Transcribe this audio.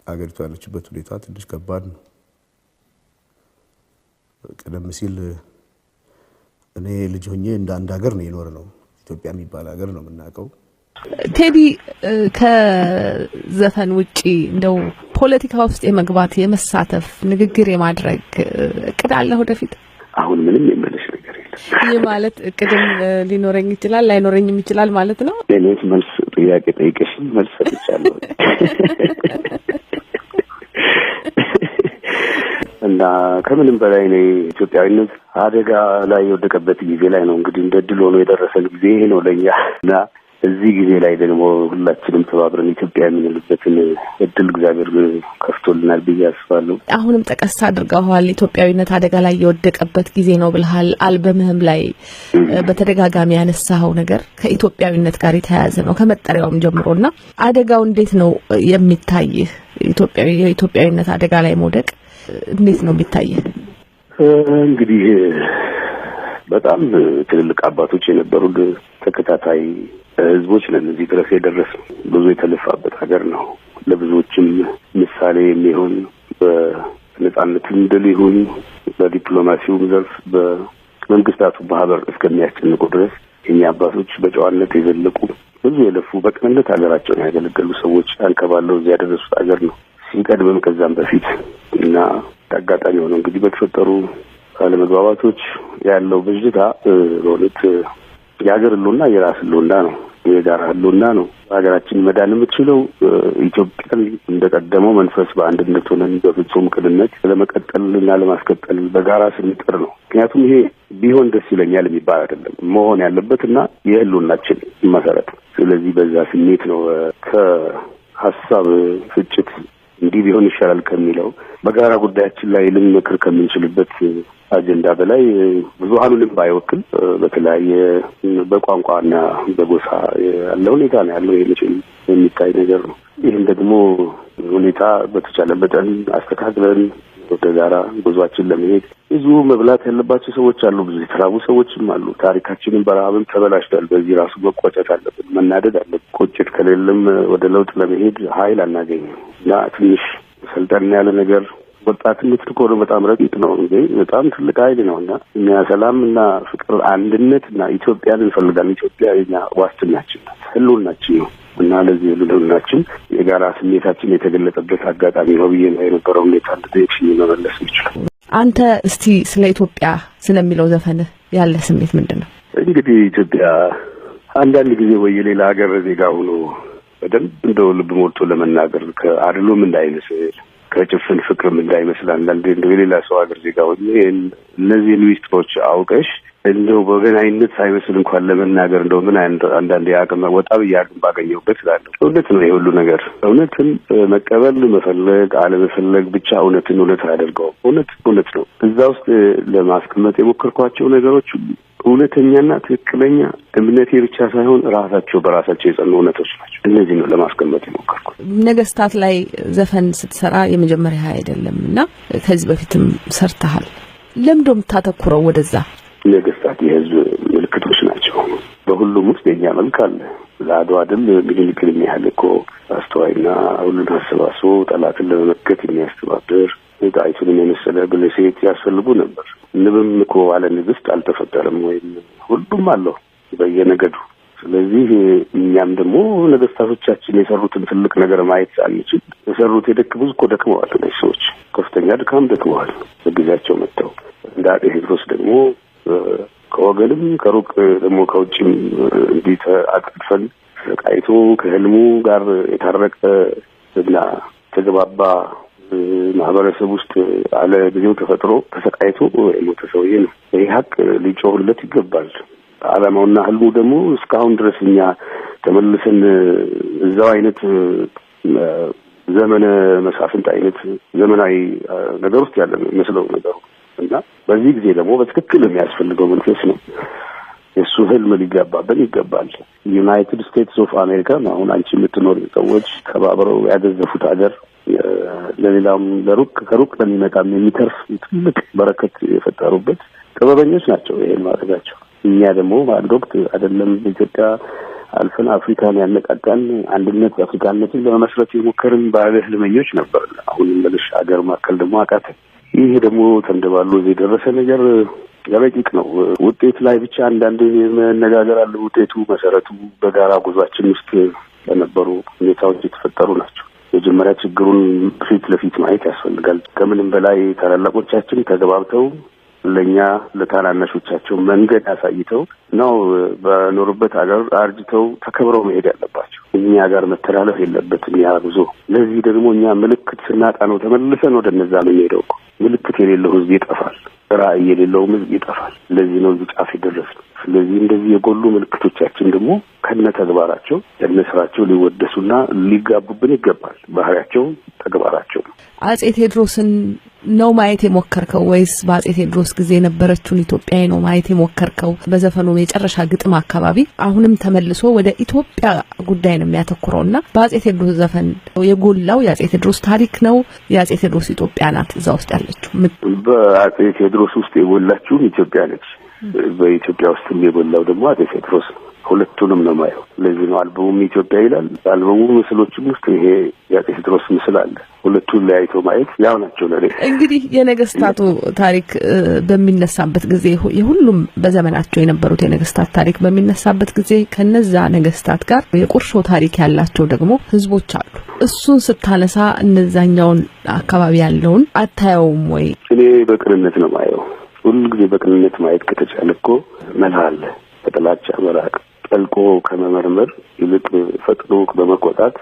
አገሪቱ ያለችበት ሁኔታ ትንሽ ከባድ ነው። ቀደም ሲል እኔ ልጅ ሆኜ እንደ አንድ ሀገር ነው የኖርነው። ኢትዮጵያ የሚባል ሀገር ነው የምናውቀው። ቴዲ ከዘፈን ውጪ እንደው ፖለቲካ ውስጥ የመግባት የመሳተፍ ንግግር የማድረግ እቅድ አለ ወደፊት? አሁን ምንም የመለሽ ነገር የለም። ይህ ማለት እቅድም ሊኖረኝ ይችላል ላይኖረኝም ይችላል ማለት ነው። እኔስ መልስ ጥያቄ ጠይቀሽኝ መልስ ሰጥቻለሁ። እና ከምንም በላይ ነው ኢትዮጵያዊነት አደጋ ላይ የወደቀበት ጊዜ ላይ ነው እንግዲህ እንደ ድል ሆኖ የደረሰን ጊዜ ይሄ ነው ለኛ። እና እዚህ ጊዜ ላይ ደግሞ ሁላችንም ተባብረን ኢትዮጵያ የምንልበትን እድል እግዚአብሔር ከፍቶልናል ብዬ አስባለሁ። አሁንም ጠቀስ አድርገዋል ኢትዮጵያዊነት አደጋ ላይ የወደቀበት ጊዜ ነው ብለሃል። አልበምህም ላይ በተደጋጋሚ ያነሳው ነገር ከኢትዮጵያዊነት ጋር የተያያዘ ነው ከመጠሪያውም ጀምሮና አደጋው እንዴት ነው የሚታይህ? የኢትዮጵያዊነት አደጋ ላይ መውደቅ እንዴት ነው የሚታየው? እንግዲህ በጣም ትልልቅ አባቶች የነበሩ ተከታታይ ህዝቦች ነን እዚህ ድረስ የደረስነው። ብዙ የተለፋበት ሀገር ነው። ለብዙዎችም ምሳሌ የሚሆን በነጻነት ድል ይሁን በዲፕሎማሲው ዘርፍ በመንግስታቱ ማህበር እስከሚያስጨንቁ ድረስ የኛ አባቶች በጨዋነት የዘለቁ ብዙ የለፉ በቅንነት ሀገራቸውን ያገለገሉ ሰዎች አንከባለው እዚህ ያደረሱት ሀገር ነው። ሲቀድምም ከዛም በፊት እና አጋጣሚ ሆኖ እንግዲህ በተፈጠሩ አለመግባባቶች ያለው ብዥታ በእውነት የሀገር ህልውና የራስ ህልውና ነው፣ የጋራ ህልውና ነው። ሀገራችን መዳን የምትችለው ኢትዮጵያን እንደቀደመው መንፈስ በአንድነት ሆነን በፍጹም ቅንነት ለመቀጠልና ለማስቀጠል በጋራ ስንጥር ነው። ምክንያቱም ይሄ ቢሆን ደስ ይለኛል የሚባል አይደለም፣ መሆን ያለበትና የህልውናችን መሰረት። ስለዚህ በዛ ስሜት ነው ከሀሳብ ፍጭት እንዲህ ቢሆን ይሻላል ከሚለው በጋራ ጉዳያችን ላይ ልንመክር ከምንችልበት አጀንዳ በላይ ብዙሃኑንም ባይወክል በተለያየ በቋንቋና በጎሳ ያለ ሁኔታ ነው ያለው። ይሄ የሚታይ ነገር ነው። ይህን ደግሞ ሁኔታ በተቻለ መጠን አስተካክለን ወደ ጋራ ጉዟችን ለመሄድ ብዙ መብላት ያለባቸው ሰዎች አሉ፣ ብዙ የተራቡ ሰዎችም አሉ። ታሪካችንን በረሃብም ተበላሽቷል። በዚህ ራሱ መቆጨት አለብን፣ መናደድ አለብን። ቁጭት ከሌለም ወደ ለውጥ ለመሄድ ኃይል አናገኝም እና ትንሽ ሰልጠን ያለ ነገር ወጣትነት ትኮር በጣም ረቂቅ ነው እንዴ በጣም ትልቅ ኃይል ነውና እኛ ሰላምና ፍቅር አንድነትና ኢትዮጵያን እንፈልጋለን። ኢትዮጵያ የኛ ዋስትናችን ህልውናችን ነው እና ለዚህ ህልውናችን የጋራ ስሜታችን የተገለጠበት አጋጣሚ ነው ብዬ ነው የነበረው ሁኔታ እንደዚህ መመለስ ይችላል። አንተ እስቲ ስለ ኢትዮጵያ ስለሚለው ዘፈንህ ያለ ስሜት ምንድነው? እንግዲህ ኢትዮጵያ አንዳንድ ጊዜ ወይ ሌላ ሀገር ዜጋ ሆኖ በደንብ እንደው ልብ ሞልቶ ለመናገር ከአድሎም እንዳይመስል ከጭፍን ፍቅርም እንዳይመስል አንዳንዴ እንደው የሌላ ሰው ሀገር ዜጋ ሆኜ እነዚህ ሚስጥሮች አውቀሽ እንደው በገናኝነት ሳይመስል እንኳን ለመናገር እንደው ምን አንዳንዴ አቅም ወጣ በያቅም ባገኘሁበት እላለሁ። እውነት ነው የሁሉ ነገር። እውነትን መቀበል መፈለግ አለመፈለግ ብቻ እውነትን እውነት አያደርገውም። እውነት ነው። እዛ ውስጥ ለማስቀመጥ የሞከርኳቸው ነገሮች እውነተኛና ትክክለኛ እምነቴ ብቻ ሳይሆን ራሳቸው በራሳቸው የጸኑ እውነቶች ናቸው። እነዚህ ነው ለማስቀመጥ የሞከርኩት። ነገስታት ላይ ዘፈን ስትሰራ የመጀመሪያ አይደለምና ከዚህ በፊትም ሰርተሃል። ለምንድነው የምታተኩረው ወደዛ? ነገስታት የህዝብ ምልክቶች ናቸው። በሁሉም ውስጥ የኛ መልክ አለ። ለአድዋ ድል ምኒልክን የሚያህል እኮ አስተዋይና ሁሉን አሰባስቦ ጠላትን ለመመከት የሚያስተባብር ጣይቱን የመሰለ ብልሴት ያስፈልጉ ነበር። ንብም እኮ አለ ንግስት አልተፈጠረም ወይም ሁሉም አለው በየነገዱ። ስለዚህ እኛም ደግሞ ነገስታቶቻችን የሰሩትን ትልቅ ነገር ማየት አንችል። የሰሩት ብዙ እኮ ደክመዋል። እነዚህ ሰዎች ከፍተኛ ድካም ደክመዋል በጊዜያቸው መጥተው። እንደ አጤ ቴዎድሮስ ደግሞ ከወገንም ከሩቅ ደግሞ ከውጭም እንዲህ አቅፈን ተቃይቶ ከህልሙ ጋር የታረቀ እና ተገባባ ማህበረሰብ ውስጥ አለ ጊዜው ተፈጥሮ ተሰቃይቶ የሞተ ሰውዬ ነው። ይህ ሀቅ ሊጮህለት ይገባል። ዓላማውና ህልሙ ደግሞ እስካሁን ድረስ እኛ ተመልሰን እዛው አይነት ዘመነ መሳፍንት አይነት ዘመናዊ ነገር ውስጥ ያለ ነው መስለው ነገሩ እና በዚህ ጊዜ ደግሞ በትክክል የሚያስፈልገው መንፈስ ነው። የሱ ህልም ሊጋባብን ይገባል። ዩናይትድ ስቴትስ ኦፍ አሜሪካ አሁን አንቺ የምትኖር ሰዎች ተባብረው ያገዘፉት ሀገር ለሌላም ከሩቅ ለሚመጣም የሚተርፍ ትልቅ በረከት የፈጠሩበት ጥበበኞች ናቸው ይሄን ማድረጋቸው። እኛ ደግሞ በአንድ ወቅት አይደለም ኢትዮጵያ አልፈን አፍሪካን ያነቃቃን አንድነት አፍሪካነትን ለመመስረት የሞከርን ባለ ህልመኞች ነበር። አሁን ለልሽ ሀገር ማከል ደግሞ አቃተ። ይሄ ደግሞ ተንደባሎ የደረሰ ነገር ረቂቅ ነው። ውጤት ላይ ብቻ አንዳንድ መነጋገር አለ። ውጤቱ መሰረቱ በጋራ ጉዟችን ውስጥ ለነበሩ ሁኔታዎች የተፈጠሩ ናቸው። መጀመሪያ ችግሩን ፊት ለፊት ማየት ያስፈልጋል። ከምንም በላይ ታላላቆቻችን ተገባብተው ለኛ ለታናናሾቻቸው መንገድ አሳይተው ነው በኖሩበት ሀገር አርጅተው ተከብረው መሄድ ያለባቸው። እኛ ጋር መተላለፍ የለበትም ያ ጉዞ። ለዚህ ደግሞ እኛ ምልክት ስናጣ ነው ተመልሰን ወደ እነዛ የምንሄደው። ምልክት የሌለው ህዝብ ይጠፋል፣ ራዕይ የሌለው ህዝብ ይጠፋል። ለዚህ ነው እዚህ ጫፍ የደረስነው። ስለዚህ እንደዚህ የጎሉ ምልክቶቻችን ደግሞ ከነ ተግባራቸው ከነ ስራቸው ሊወደሱና ሊጋቡብን ይገባል። ባህሪያቸው፣ ተግባራቸው። አጼ ቴዎድሮስን ነው ማየት የሞከርከው ወይስ በአጼ ቴዎድሮስ ጊዜ የነበረችውን ኢትዮጵያ ነው ማየት የሞከርከው? በዘፈኑ የመጨረሻ ግጥም አካባቢ አሁንም ተመልሶ ወደ ኢትዮጵያ ጉዳይ ነው የሚያተኩረውና በአጼ ቴዎድሮስ ዘፈን የጎላው የአጼ ቴዎድሮስ ታሪክ ነው የአጼ ቴዎድሮስ ኢትዮጵያ ናት እዛ ውስጥ ያለችው? በአጼ ቴዎድሮስ ውስጥ የጎላችው ኢትዮጵያ ነች። በኢትዮጵያ ውስጥ የጎላው ደግሞ አጼ ቴዎድሮስ ነው። ሁለቱንም ነው ማየው። ለዚህ ነው አልበሙም ኢትዮጵያ ይላል። አልበሙ ምስሎችም ውስጥ ይሄ የአጼ ቴዎድሮስ ምስል አለ። ሁለቱን ለያይቶ ማየት ያው ናቸው። እንግዲህ የነገስታቱ ታሪክ በሚነሳበት ጊዜ የሁሉም በዘመናቸው የነበሩት የነገስታት ታሪክ በሚነሳበት ጊዜ ከነዛ ነገስታት ጋር የቁርሾ ታሪክ ያላቸው ደግሞ ህዝቦች አሉ። እሱን ስታነሳ እነዛኛውን አካባቢ ያለውን አታየውም ወይ? እኔ በቅንነት ነው ማየው። ሁልጊዜ በቅንነት ማየት ከተቻለ እኮ መላ አለ። በጥላቻ መራቅ ጠልቆ ከመመርመር ይልቅ ፈጥኖ በመቆጣት